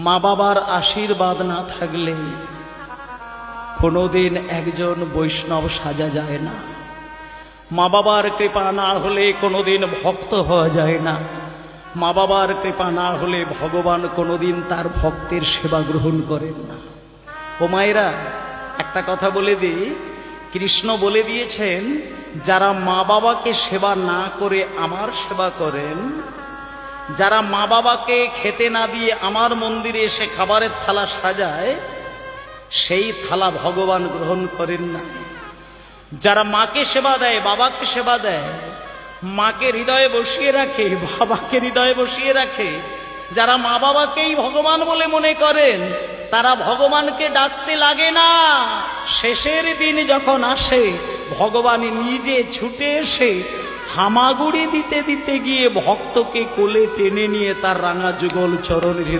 মা বাবার আশীর্বাদ না থাকলে কোনোদিন একজন বৈষ্ণব সাজা যায় না। মা বাবার কৃপা না হলে কোনোদিন ভক্ত হওয়া যায় না। মা বাবার কৃপা না হলে ভগবান কোনোদিন তার ভক্তের সেবা গ্রহণ করেন না। ও মায়েরা, একটা কথা বলে দিই, কৃষ্ণ বলে দিয়েছেন, যারা মা বাবাকে সেবা না করে আমার সেবা করেন, যারা মা বাবাকে খেতে না দিয়ে আমার মন্দিরে এসে খাবারের থালা সাজায়, সেই থালা ভগবান গ্রহণ করেন না। যারা মাকে সেবা দেয়, বাবাকে সেবা দেয়, মাকে হৃদয়ে বসিয়ে রাখে, বাবাকে হৃদয়ে বসিয়ে রাখে, যারা মা বাবাকেই ভগবান বলে মনে করেন, তারা ভগবানকে ডাকতে লাগে না। শেষের দিন যখন আসে, ভগবান নিজে ছুটে এসে হামাগুড়ি দিতে দিতে গিয়ে ভক্তকে কোলে টেনে নিয়ে তার রাঙা যুগল চরণের